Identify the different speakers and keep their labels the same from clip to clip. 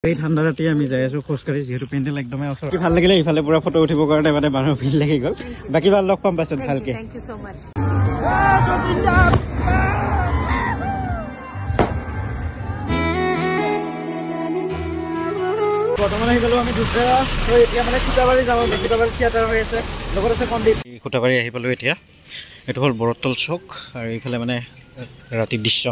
Speaker 1: এই ঠাণ্ডা ৰাতি আমি যাই আছো খোজকাঢ়ি যিহেতু পেণ্ডেল একদমে ওচৰত ভাল লাগিলে ইফালে পুৰা ফটো উঠিবৰ কাৰণে মানে মানুহ ভিৰ লাগি গ'ল বাকী ভাল লগ পাম পাছত ভালকে
Speaker 2: থ্যাংক ইউ সো মাচ
Speaker 1: বৰ্তমান আহি গ'লো আমি দুধৰা এতিয়া মানে খুটাবাৰী যাওঁ খুটাবাৰী থিয়েটাৰ হৈ আছে লগত আছে কণ্ডিত খুটাবাৰী আহি পালোঁ এতিয়া এইটো হ'ল বৰতল চৌক আৰু এইফালে মানে ৰাতিৰ দৃশ্য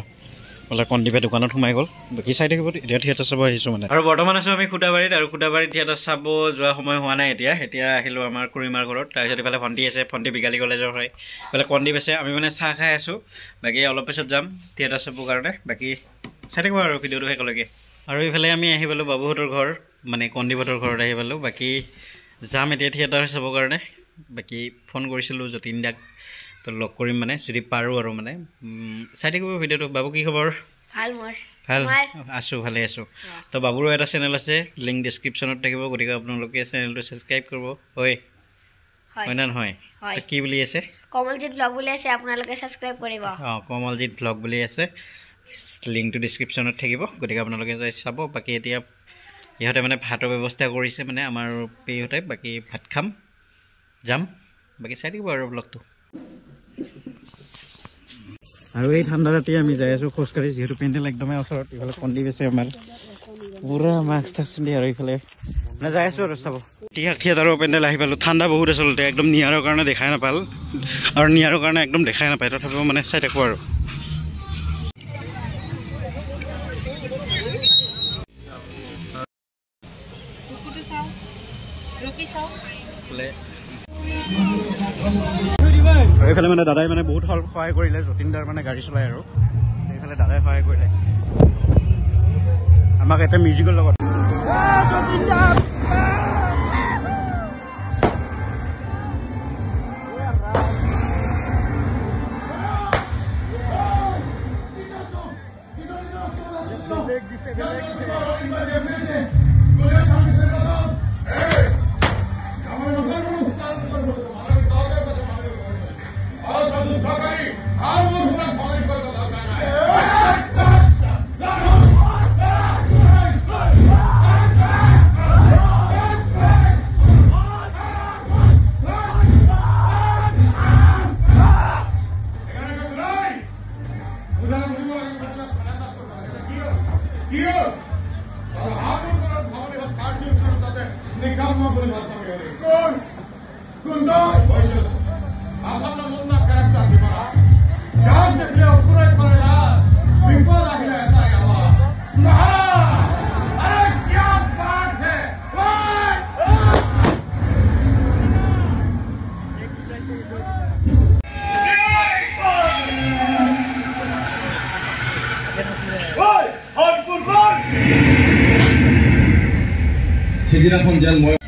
Speaker 1: বোলে কণ্ডিপে দোকানত সোমাই গ'ল বাকী চাই থাকিব এতিয়া থিয়েটাৰ চাব আহিছোঁ মানে আৰু বৰ্তমান আছোঁ আমি খুটাবাৰীত আৰু খুটাবাৰীত থিয়েটাৰ চাব যোৱা সময় হোৱা নাই এতিয়া আহিলোঁ আমাৰ খুৰীমাৰ ঘৰত তাৰপিছত ইফালে ভণ্টি আছে ভণ্টি বিগালী কলেজৰ হয় ইফালে কণ্ডিপ আছে আমি মানে চাহ খাই আছোঁ বাকী অলপ পিছত যাম থিয়েটাৰ চাবৰ কাৰণে বাকী চাই থাকিব আৰু ভিডিঅ'টো শেষলৈকে আৰু ইফালে আমি আহি পালোঁ বাবুহঁতৰ ঘৰ মানে কণ্ডিপহঁতৰ ঘৰত আহি পালোঁ বাকী যাম এতিয়া থিয়েটাৰ চাবৰ কাৰণে বাকী ফোন কৰিছিলোঁ যতীন দাক তো লগ কৰিম মানে যদি পাৰোঁ আৰু মানে চাই থাকিব ভিডিঅ'টো বাবু কি খবৰ ভাল আছোঁ ভালে আছোঁ তো বাবুৰো এটা চেনেল আছে লিংক ডিছক্ৰিপশ্যনত থাকিব গতিকে আপোনালোকে চেনেলটো ছাবস্ক্ৰাইব কৰিব হয় নে নহয় কি বুলি আছে
Speaker 2: কমলজিৎ ব্লগ বুলি আছে আপোনালোকে ছাবস্ক্ৰাইব কৰিব
Speaker 1: কমলজিৎ ব্লগ বুলি আছে লিংকটো ডিছক্ৰিপশ্যনত থাকিব গতিকে আপোনালোকে যাই চাব বাকী এতিয়া ইহঁতে মানে ভাতৰ ব্যৱস্থা কৰিছে মানে আমাৰ পেহঁতে বাকী ভাত খাম যাম বাকী চাই থাকিব আৰু ব্লগটো আৰু এই ঠাণ্ডা ৰাতি আমি যাই আছোঁ খোজকাঢ়ি যিহেতু পেণ্ডেল একদমে ওচৰত ইফালে কণ্ডিপ আছে আমাৰ পুৰা মাস্ক চাস্ক দি আৰু ইফালে মানে যাই আছোঁ আৰু চাব থিয়েটাৰৰ পেণ্ডেল আহি পালোঁ ঠাণ্ডা বহুত আচলতে একদম নিয়াৰৰ কাৰণে দেখাই নাপাল আৰু নিয়াৰৰ কাৰণে একদম দেখাই নাপায় তথাপিও মানে চাই থাকোঁ আৰু এইফালে মানে দাদাই মানে বহুত সহায় কৰিলে যতীনদাৰ মানে গাড়ী চলাই আৰু এইফালে দাদাই সহায় কৰিলে আমাক এটা মিউজিকৰ লগত
Speaker 3: সেদিনাখন যেন মই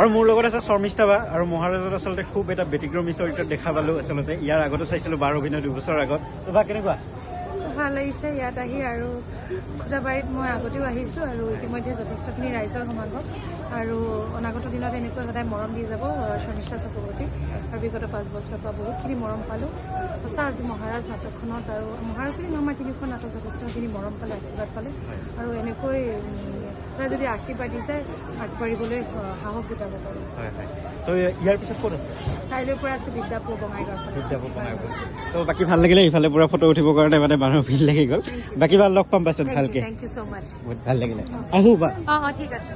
Speaker 1: আৰু মোৰ লগত আছে শৰ্মিষ্ঠা বা আৰু মহাৰাজত আচলতে খুব এটা ব্যতিক্ৰমী চৰিত্ৰত দেখা পালোঁ আচলতে ইয়াৰ আগতো চাইছিলোঁ বাৰ অভিনয় 2 বছৰ আগত তো বা কেনেকুৱা
Speaker 3: ভাল লাগিছে ইয়াত আহি আৰু খুটাবাৰীত মই আগতেও আহিছোঁ আৰু ইতিমধ্যে যথেষ্টখিনি ৰাইজৰ সমাগম আৰু অনাগত দিনত এনেকৈ সদায় মৰম দি যাব শৰ্মিষ্ঠা চক্ৰৱৰ্তী আৰু বিগত 5 বছৰৰ পৰা বহুতখিনি মৰম পালোঁ সঁচা আজি মহাৰাজ নাটকখনত আৰু মহাৰাজ বুলি নহয় 3খন নাটক যথেষ্টখিনি মৰম পালে আশীৰ্বাদ পালে আৰু এনেকৈ যদি আশীৰ্বাদ দিছে আগবাঢ়িবলৈ সাহস গোটাব পাৰোঁ
Speaker 1: তো ইয়াৰ পিছত ক'ত আছে
Speaker 3: কাইলৈৰ পৰা আছে বিদ্যাপুৰ বঙাইগাঁও
Speaker 1: তো বাকী ভাল লাগিলে ইফালে পুৰা ফটো উঠিবৰ কাৰণে মানে মানুহ ভিৰ লাগি গ'ল বাকী ভাল লগ পাম পাছত ভালকে
Speaker 3: থেংক ইউ ছ' মাছ
Speaker 1: বহুত ভাল লাগিলে আহোঁ বা
Speaker 3: ঠিক আছে